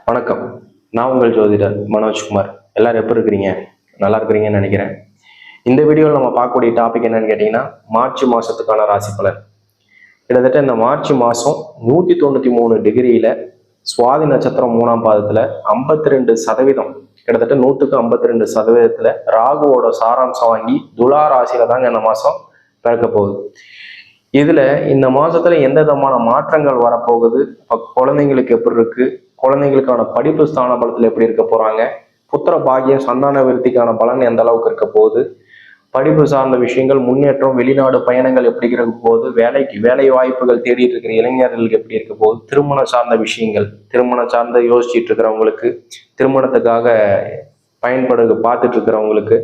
வணக்கம். நான் உங்கள் ஜோதிடர் மனோஜ்குமார். எல்லாரும் எப்படி இருக்கிறீங்க? நல்லா இருக்கிறீங்கன்னு நினைக்கிறேன். இந்த வீடியோவில் நம்ம பார்க்கக்கூடிய டாபிக் என்னன்னு கேட்டிங்கன்னா, மார்ச் மாதத்துக்கான ராசி பலன். கிட்டத்தட்ட இந்த மார்ச் மாதம் 193 டிகிரியில் சுவாதி நட்சத்திரம் 3ஆம் பாதத்தில் 52%, கிட்டத்தட்ட 100க்கு 52% ராகுவோட சாராம்சம் வாங்கி துலா ராசியில தாங்க இந்த மாதம் பிறக்க போகுது. இதுல இந்த மாசத்துல எந்த விதமான மாற்றங்கள் வரப்போகுது, குழந்தைங்களுக்கு எப்படி இருக்கு, குழந்தைங்களுக்கான படிப்பு ஸ்தான பலத்துல எப்படி இருக்க போறாங்க, புத்திர பாகியம் சந்தான விருத்திக்கான பலன் எந்த அளவுக்கு இருக்க போகுது, படிப்பு சார்ந்த விஷயங்கள், முன்னேற்றம், வெளிநாடு பயணங்கள் எப்படி இருக்க போகுது, வேலை வாய்ப்புகள் தேடிட்டு இருக்கிற இளைஞர்களுக்கு எப்படி இருக்க போகுது, திருமணம் சார்ந்த விஷயங்கள், திருமணம் சார்ந்த யோசிச்சுட்டு இருக்கிறவங்களுக்கு, திருமணத்துக்காக பார்த்துட்டு இருக்கிறவங்களுக்கு,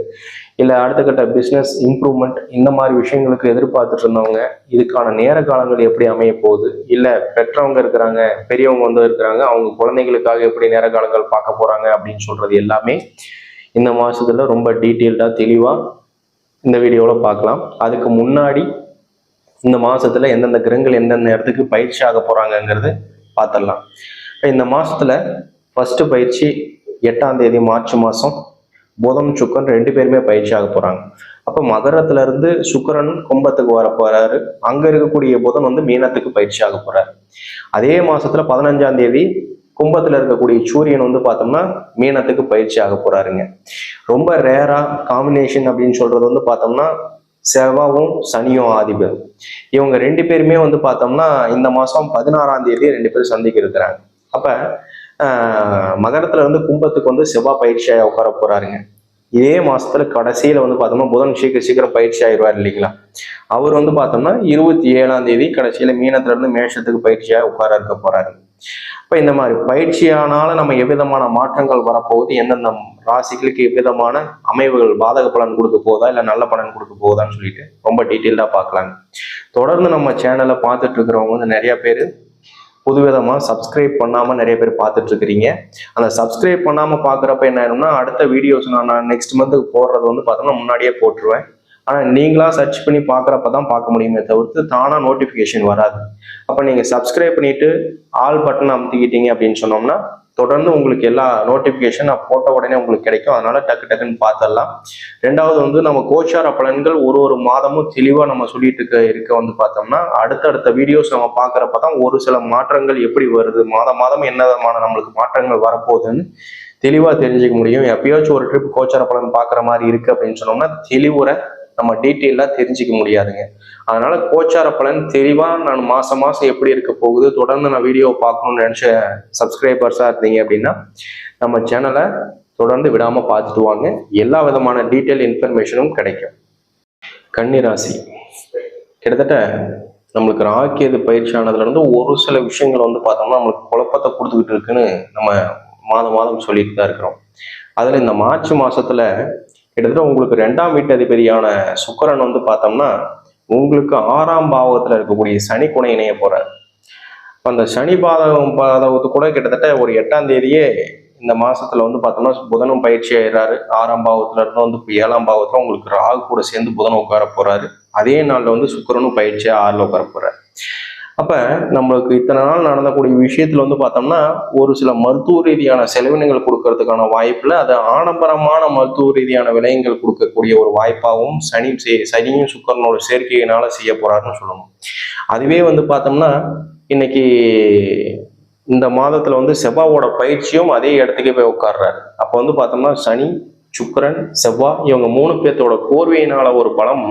இல்லை அடுத்த கட்ட பிஸ்னஸ் இம்ப்ரூவ்மெண்ட் இந்த மாதிரி விஷயங்களுக்கு எதிர்பார்த்துட்டு இருந்தவங்க இதுக்கான நேர காலங்கள் எப்படி அமைய போகுது, இல்லை பெற்றவங்க இருக்கிறாங்க, பெரியவங்க இருக்கிறாங்க, அவங்க குழந்தைங்களுக்காக எப்படி நேர காலங்கள் பார்க்க போறாங்க அப்படின்னு சொல்றது எல்லாமே இந்த மாசத்துல ரொம்ப டீட்டெயில்டா தெளிவா இந்த வீடியோவில் பார்க்கலாம். அதுக்கு முன்னாடி இந்த மாசத்துல எந்தெந்த கிரகங்கள் எந்தெந்த இடத்துக்கு பயிற்சி ஆக போறாங்கங்கிறது பார்த்துடலாம். இந்த மாசத்துல ஃபர்ஸ்ட் பயிற்சி 8ஆம் தேதி மார்ச் மாதம் புதன் சுக்கரன் 2 பேருமே பயிற்சி ஆக போறாங்க. அப்ப மகரத்துல இருந்து சுக்கரன் கும்பத்துக்கு வர போறாரு. அங்க இருக்கக்கூடிய புதன் மீனத்துக்கு பயிற்சி ஆக போறாரு. அதே மாசத்துல 15ஆம் தேதி கும்பத்துல இருக்கக்கூடிய சூரியன் பார்த்தோம்னா மீனத்துக்கு பயிற்சி ஆக போறாருங்க. ரொம்ப ரேரா காம்பினேஷன் அப்படின்னு சொல்றது பார்த்தோம்னா செவ்வாயும் சனியும் ஆதிபதி. இவங்க 2 பேருமே பார்த்தோம்னா இந்த மாசம் 16ஆம் தேதி 2 பேரும் சந்திக்க இருக்கிறாங்க. அப்ப மகரத்துல இருந்து கும்பத்துக்கு செவ்வாய் பயிற்சியாக உட்கார போறாருங்க. இதே மாசத்துல கடைசியில பார்த்தோம்னா புதன் சீக்கிரம் பயிற்சி ஆயிடுவார் இல்லைங்களா. அவர் பார்த்தோம்னா 27ஆம் தேதி கடைசியில மீனத்துல இருந்து மேஷத்துக்கு பயிற்சியாக உட்கார இருக்க போறாரு. இப்ப இந்த மாதிரி பயிற்சியானால நம்ம எவ்விதமான மாற்றங்கள் வரப்போகுது, எந்தெந்த ராசிகளுக்கு எவ்விதமான அமைவுகள் பாதக பலன் கொடுக்க போதா இல்லை நல்ல பலன் கொடுக்க போகுதான்னு சொல்லிட்டு ரொம்ப டீட்டெயில்டா பார்க்கலாங்க. தொடர்ந்து நம்ம சேனலை பார்த்துட்டு இருக்கிறவங்க நிறைய பேர் புதுவிதமாக சப்ஸ்கிரைப் பண்ணாமல் நிறைய பேர் பார்த்துட்டு இருக்கிறீங்க. அந்த சப்ஸ்கிரைப் பண்ணாமல் பார்க்குறப்ப என்ன ஆயிரும்னா அடுத்த வீடியோஸ் நான் நெக்ஸ்ட் மந்த்துக்கு போடுறது பார்த்தோம்னா முன்னாடியே போட்டுருவேன். ஆனால் நீங்களா சர்ச் பண்ணி பார்க்குறப்ப தான் பார்க்க முடியுமே தவிர்த்து தானாக நோட்டிஃபிகேஷன் வராது. அப்போ நீங்கள் சப்ஸ்கிரைப் பண்ணிட்டு ஆல் பட்டன் அமுத்திக்கிட்டீங்க அப்படின்னு சொன்னோம்னா தொடர்ந்து உங்களுக்கு எல்லா நோட்டிஃபிகேஷன் நான் போட்ட உடனே உங்களுக்கு கிடைக்கும். அதனால டக்கு டக்குன்னு பார்த்துடலாம். ரெண்டாவது நம்ம கோச்சார பலன்கள் ஒரு மாதமும் தெளிவாக நம்ம சொல்லிட்டு இருக்க பார்த்தோம்னா அடுத்தடுத்த வீடியோஸ் நம்ம பார்க்குறப்ப தான் ஒரு சில மாற்றங்கள் எப்படி வருது, மாதம் என்ன விதமான நம்மளுக்கு மாற்றங்கள் வரப்போகுதுன்னு தெளிவாக தெரிஞ்சுக்க முடியும். எப்பயாச்சும் ஒரு ட்ரிப் கோச்சார பலன் பார்க்குற மாதிரி இருக்கு அப்படின்னு சொன்னோம்னா தெளிவுரை நம்ம டீட்டெயிலாக தெரிஞ்சிக்க முடியாதுங்க. அதனால கோச்சார பலன் தெளிவா நான் மாசம் எப்படி இருக்க போகுது தொடர்ந்து நான் வீடியோ பார்க்கணும்னு நினைச்ச சப்ஸ்கிரைபர்ஸா இருந்தீங்க அப்படின்னா நம்ம சேனலை தொடர்ந்து விடாம பார்த்துட்டு வாங்க. எல்லா விதமான டீட்டெயில் இன்ஃபர்மேஷனும் கிடைக்கும். கன்னிராசி கிட்டத்தட்ட நம்மளுக்கு ராக்கியது பயிற்சி ஆனதுல இருந்து ஒரு சில விஷயங்கள் பார்த்தோம்னா நம்மளுக்கு குழப்பத்தை கொடுத்துக்கிட்டு இருக்குன்னு நம்ம மாதம் சொல்லிட்டு தான் இருக்கிறோம். அதுல இந்த மார்ச் மாசத்துல கிட்டத்தட்ட உங்களுக்கு 2ஆம் வீட்டு அதிபதியான சுக்கிரன் பார்த்தோம்னா உங்களுக்கு 6ஆம் பாவத்துல இருக்கக்கூடிய சனி கூட இணைய போறாரு. அந்த சனி பாதகத்து கூட கிட்டத்தட்ட ஒரு 8ஆம் தேதியே இந்த மாசத்துல பார்த்தோம்னா புதனும் பயிற்சி ஆயிடுறாரு. 6ஆம் பாவத்துல இருந்து 7ஆம் பாவத்துல உங்களுக்கு ராகு கூட சேர்ந்து புதனும் உட்கார போறாரு. அதே நாள்ல சுக்கிரனும் பயிற்சியா 6ல உட்கார போறாரு. அப்ப நம்மளுக்கு இத்தனை நாள் நடந்தக்கூடிய விஷயத்துல பார்த்தோம்னா ஒரு சில மருத்துவ ரீதியான செலவினங்கள் கொடுக்கறதுக்கான வாய்ப்புல அது ஆடம்பரமான மருத்துவ ரீதியான விலையங்கள் கொடுக்கக்கூடிய ஒரு வாய்ப்பாகவும் சனியும் சுக்கரனோட சேர்க்கையினால செய்ய போறாருன்னு சொல்லணும். அதுவே பார்த்தோம்னா இன்னைக்கு இந்த மாதத்துல செவ்வாவோட பயிற்சியும் அதே இடத்துக்கே போய் உட்கார்றாரு. அப்ப பார்த்தோம்னா சனி சுக்கிரன் செவ்வாய் இவங்க 3 பேர்த்தோட கோர்வையினால ஒரு பலம்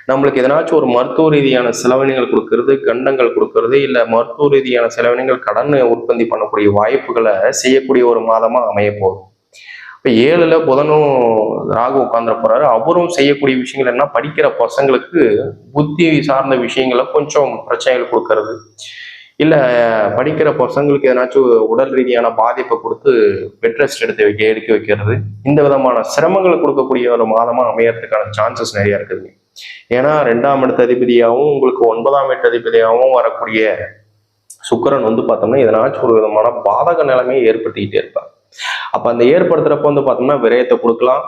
நம்மளுக்கு எதனாச்சும் ஒரு மருத்துவ ரீதியான செலவினங்கள் கொடுக்கறது, கண்டங்கள் கொடுக்கறது, இல்லை மருத்துவ ரீதியான செலவினங்கள் கடன் உற்பத்தி பண்ணக்கூடிய வாய்ப்புகளை செய்யக்கூடிய ஒரு மாதமா அமைய போகுது. இப்போ 7ல் புதனும் ராகு உட்கார்ந்துட போறாரு. அவரும் செய்யக்கூடிய விஷயங்கள் என்ன, படிக்கிற பசங்களுக்கு புத்தி சார்ந்த விஷயங்களை கொஞ்சம் பிரச்சனைகள் கொடுக்கறது, இல்லை படிக்கிற பசங்களுக்கு எதனாச்சும் உடல் ரீதியான பாதிப்பை கொடுத்து பெட் ரெஸ்ட் எடுக்க வைக்கிறது, இந்த விதமான சிரமங்களை கொடுக்கக்கூடிய ஒரு மாதமா அமையறதுக்கான சான்சஸ் நிறைய இருக்குதுங்க. ஏன்னா 2ஆம் இடத்து அதிபதியாகவும் உங்களுக்கு 9ஆம் வீட்டு அதிபதியாகவும் வரக்கூடிய சுக்கிரன் பார்த்தோம்னா எதனாச்சும் ஒரு விதமான பாதக நிலைமையை ஏற்படுத்திக்கிட்டே இருப்பார். அப்ப அந்த ஏற்படுத்துறப்ப பார்த்தோம்னா விரயத்தை கொடுக்கலாம்,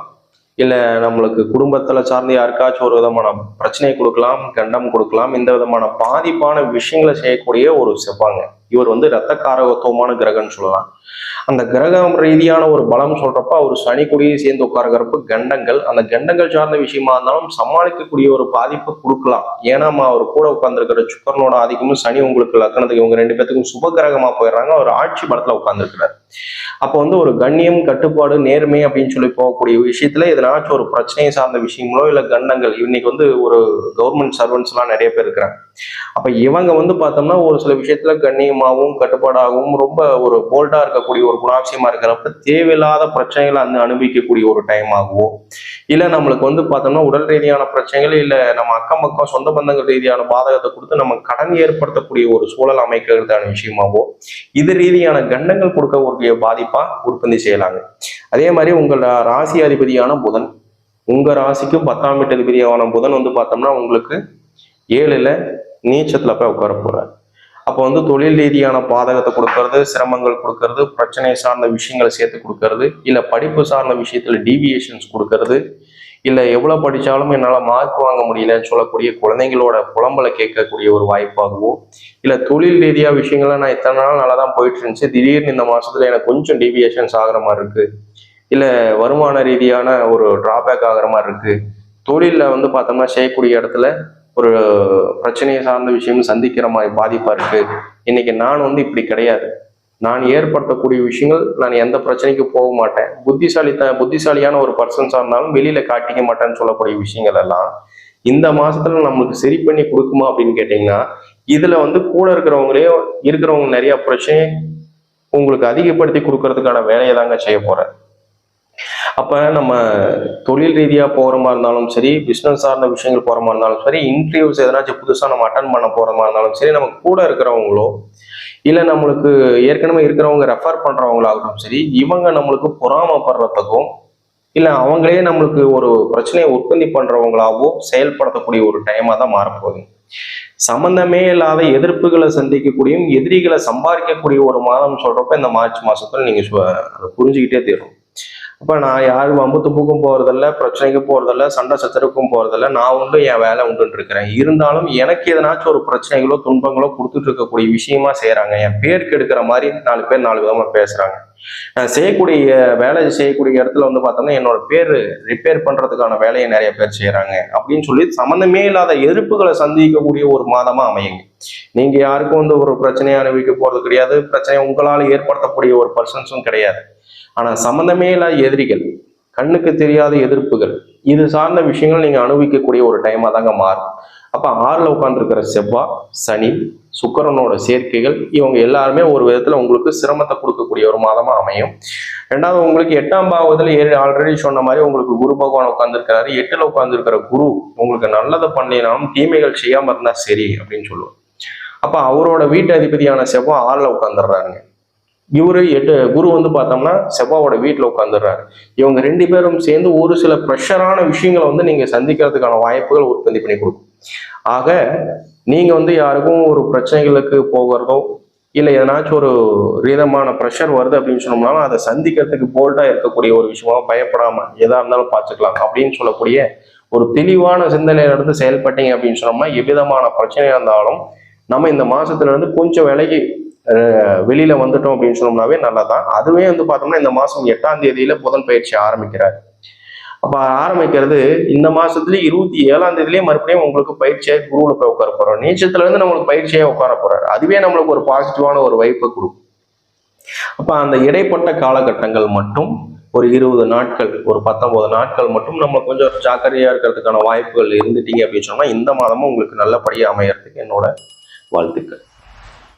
இல்லை நம்மளுக்கு குடும்பத்துல சார்ந்து யாருக்காச்சும் ஒரு விதமான பிரச்சனையை கொடுக்கலாம், கண்டம் கொடுக்கலாம். இந்த விதமான பாதிப்பான விஷயங்களை செய்யக்கூடிய ஒரு செவ்வாங்க. இவர் இரத்த காரகத்துவமான கிரகம்னு சொல்லலாம். அந்த கிரகம் ரீதியான ஒரு பலம் சொல்றப்ப அவர் சனி கூடயே சேர்ந்து உட்காருக்கிறப்ப கண்டங்கள், அந்த கண்டங்கள் சார்ந்த விஷயமா இருந்தாலும் சமாளிக்கக்கூடிய ஒரு பாதிப்பை கொடுக்கலாம். ஏன்னா அவர் கூட உட்கார்ந்துருக்கிற சுக்கரனோட ஆதிக்கமும் சனி உங்களுக்கு லக்னத்துக்கு இவங்க 2 பேத்துக்கும் சுப கிரகமா போயிடுறாங்க. அவர் ஆட்சி பலத்துல உட்கார்ந்துருக்கிறார். அப்போ ஒரு கண்ணியம், கட்டுப்பாடு, நேர்மை அப்படின்னு சொல்லி போகக்கூடிய விஷயத்துல எதனாச்சும் ஒரு பிரச்சனையை சார்ந்த விஷயங்களோ இல்ல கண்டங்கள், இன்னைக்கு ஒரு கவர்மெண்ட் சர்வன்ஸ் எல்லாம் நிறைய பேர் இருக்கிறாங்க. அப்ப இவங்க பார்த்தோம்னா ஒரு சில விஷயத்துல கண்ணியமாகவும் கட்டுப்பாடாகவும் ரொம்ப ஒரு போல்டா இருக்கக்கூடிய ஒரு குணாட்சியமா இருக்கிறப்ப தேவையில்லாத பிரச்சனைகளை அனுபவிக்கக்கூடிய ஒரு டைம் ஆகுவோ, இல்ல நம்மளுக்கு பார்த்தோம்னா உடல் ரீதியான பிரச்சனைகள், இல்ல நம்ம அக்கம் பக்கம் சொந்த பந்தங்கள் ரீதியான பாதகத்தை கொடுத்து நம்ம கடன் ஏற்படுத்தக்கூடிய ஒரு சூழல் அமைக்கிறதான விஷயமாவோ, இது ரீதியான கண்டங்கள் கொடுக்கக்கூடிய பாதிப்பா உற்பத்தி செய்யலாங்க. அதே மாதிரி உங்கள் ராசி அதிபதியான புதன், உங்க ராசிக்கும் 10ஆம் வீட்டு அதிபதியான புதன் பார்த்தோம்னா உங்களுக்கு 7ல நீச்சத்துல போய் உட்கார போறாரு. அப்போ தொழில் ரீதியான பாதகத்தை கொடுக்கறது, சிரமங்கள் கொடுக்கறது, பிரச்சனை சார்ந்த விஷயங்களை சேர்த்து கொடுக்கறது, இல்ல படிப்பு சார்ந்த விஷயத்துல டீவியேஷன்ஸ் கொடுக்கறது, இல்ல எவ்வளவு படிச்சாலும் என்னால மார்க் வாங்க முடியலன்னு சொல்லக்கூடிய குழந்தைங்களோட புலம்பலை கேட்கக்கூடிய ஒரு வாய்ப்பாகவோ, இல்ல தொழில் ரீதியா விஷயங்கள்லாம் நான் இத்தனை நாள் நல்லா தான் போயிட்டு இருந்துச்சு, திடீர்னு இந்த மாசத்துல எனக்கு கொஞ்சம் டீவியேஷன்ஸ் ஆகிற மாதிரி இருக்கு, இல்ல வருமான ரீதியான ஒரு டிராபேக் ஆகிற மாதிரி இருக்கு, தொழில பார்த்தோம்னா செய்யக்கூடிய இடத்துல ஒரு பிரச்சனையை சார்ந்த விஷயம் சந்திக்கிற மாதிரி பாதிப்பா இருக்கு. இன்னைக்கு நான் இப்படி கிடையாது, நான் ஏற்படுத்தக்கூடிய விஷயங்கள் நான் எந்த பிரச்சனைக்கு போக மாட்டேன், புத்திசாலியான ஒரு பர்சன்ஸா இருந்தாலும் வெளியில காட்டிக்க மாட்டேன்னு சொல்லக்கூடிய விஷயங்கள் எல்லாம் இந்த மாசத்துல நம்மளுக்கு சரி பண்ணி கொடுக்குமா அப்படின்னு கேட்டீங்கன்னா, இதுல கூட இருக்கிறவங்க நிறைய பிரச்சனை உங்களுக்கு அதிகப்படுத்தி கொடுக்கறதுக்கான வேலையை தாங்க செய்ய போறேன். அப்ப நம்ம தொழில் ரீதியா போற மாதிரி இருந்தாலும் சரி, பிசினஸ் சார்ந்த விஷயங்கள் போற மாதிரி இருந்தாலும் சரி, இன்டர்வியூஸ் எதனாச்சும் புதுசா நம்ம அட்டன் பண்ண போற மாதிரி இருந்தாலும் சரி, நம்ம கூட இருக்கிறவங்களோ இல்ல நம்மளுக்கு ஏற்கனவே இருக்கிறவங்க ரெஃபர் பண்றவங்களாகட்டும் சரி, இவங்க நம்மளுக்கு பொறாமப்படுறதுக்கும் இல்ல அவங்களே நம்மளுக்கு ஒரு பிரச்சனையை உற்பத்தி பண்றவங்களாவோ செயல்படுத்தக்கூடிய ஒரு டைமா தான் மாறப்போகுது. சம்பந்தமே இல்லாத எதிர்ப்புகளை சந்திக்கக்கூடியும் எதிரிகளை சம்பாதிக்கக்கூடிய ஒரு மாதம் சொல்றப்ப இந்த மார்ச் மாசத்துல நீங்க புரிஞ்சுக்கிட்டே தீரும். அப்ப நான் யாரும் வம்பு துப்புக்கும் போறதில்ல, பிரச்சனைக்கும் போறதில்ல, சண்டை சச்சரவுக்கும் போறதில்ல, நான் உண்டு என் வேலை உண்டுன்னு இருக்கிறேன். இருந்தாலும் எனக்கு எதனாச்சும் ஒரு பிரச்சனைகளோ துன்பங்களோ கொடுத்துட்டு இருக்கக்கூடிய விஷயமா செய்யறாங்க. என் பேர் கெடுக்கிற மாதிரி 4 பேர் 4 விதமா பேசுறாங்க. நான் வேலை செய்யக்கூடிய இடத்துல பார்த்தோம்னா என்னோட பேர் ரிப்பேர் பண்றதுக்கான வேலையை நிறைய பேர் செய்யறாங்க அப்படின்னு சொல்லி சம்பந்தமே இல்லாத எதிர்ப்புகளை சந்திக்கக்கூடிய ஒரு மாதமா அமையுங்க. நீங்க யாருக்கும் ஒரு பிரச்சனையை அனுபவிக்க போறது கிடையாது, பிரச்சனை உங்களால் ஏற்படுத்தக்கூடிய ஒரு பர்சன்ஸும் கிடையாது. ஆனா சம்பந்தமே இல்லாத எதிரிகள், கண்ணுக்கு தெரியாத எதிர்ப்புகள், இது சார்ந்த விஷயங்கள் நீங்க அனுபவிக்கக்கூடிய ஒரு டைமா தாங்க மாறும். அப்ப 6ல உட்கார்ந்துருக்கிற செவ்வாய், சனி, சுக்கிரனோட சேர்க்கைகள் இவங்க எல்லாருமே ஒரு விதத்துல உங்களுக்கு சிரமத்தை கொடுக்கக்கூடிய ஒரு மாதமா அமையும். 2வது உங்களுக்கு 8ஆம் பாவத்துல ஆல்ரெடி சொன்ன மாதிரி உங்களுக்கு குரு பகவான் உட்கார்ந்துருக்கிறாரு. 8ல உட்கார்ந்துருக்கிற குரு உங்களுக்கு நல்லதை பண்ணினாலும் தீமைகள் செய்யாம இருந்தா சரி அப்படின்னு சொல்லுவோம். அப்ப அவரோட வீட்டு அதிபதியான செவ்வாய் 6ல உட்கார்ந்துடுறாருங்க. இவரு குரு பார்த்தோம்னா செவ்வாவோட வீட்டுல உட்காந்துடுறாரு. இவங்க 2 பேரும் சேர்ந்து ஒரு சில ப்ரெஷரான விஷயங்களை நீங்க சந்திக்கிறதுக்கான வாய்ப்புகள் உற்பத்தி பண்ணி கொடுக்கும். ஆக நீங்க யாருக்கும் ஒரு பிரச்சனைகளுக்கு போகிறதோ இல்லை எதனாச்சும் ஒரு விதமான ப்ரெஷர் வருது அப்படின்னு சொன்னோம்னாலும் அதை சந்திக்கிறதுக்கு போல்டா இருக்கக்கூடிய ஒரு விஷயமா பயப்படாம எதா இருந்தாலும் பார்த்துக்கலாம் அப்படின்னு சொல்லக்கூடிய ஒரு தெளிவான சிந்தனையில இருந்து செயல்பட்டீங்க அப்படின்னு சொன்னோம்னா எவ்விதமான பிரச்சனையா இருந்தாலும் நம்ம இந்த மாசத்துல இருந்து கொஞ்சம் விலகி வெளியில வந்துட்டோம் அப்படின்னு சொன்னோம்னாவே நல்லதான். அதுவே பார்த்தோம்னா இந்த மாசம் 8ஆம் தேதியில புதன் பயிற்சி ஆரம்பிக்கிறாரு. அப்ப ஆரம்பிக்கிறது இந்த மாசத்துல 27ஆம் தேதியிலேயே மறுபடியும் உங்களுக்கு பயிற்சியாக குருவுல போய் உட்கார போறோம். நீச்சத்துல இருந்து நம்மளுக்கு பயிற்சியாக உட்கார போறாரு. அதுவே நம்மளுக்கு ஒரு பாசிட்டிவான ஒரு வைப்பை கொடுக்கும். அப்ப அந்த இடைப்பட்ட காலகட்டங்கள் மட்டும் ஒரு 20 நாட்கள், ஒரு 19 நாட்கள் மட்டும் நம்ம கொஞ்சம் ஜாக்கிரதையா இருக்கிறதுக்கான வாய்ப்புகள் இருந்துட்டீங்க அப்படின்னு சொன்னா இந்த மாதமும் உங்களுக்கு நல்லபடியா அமையறதுக்கு என்னோட வாழ்த்துக்கள்.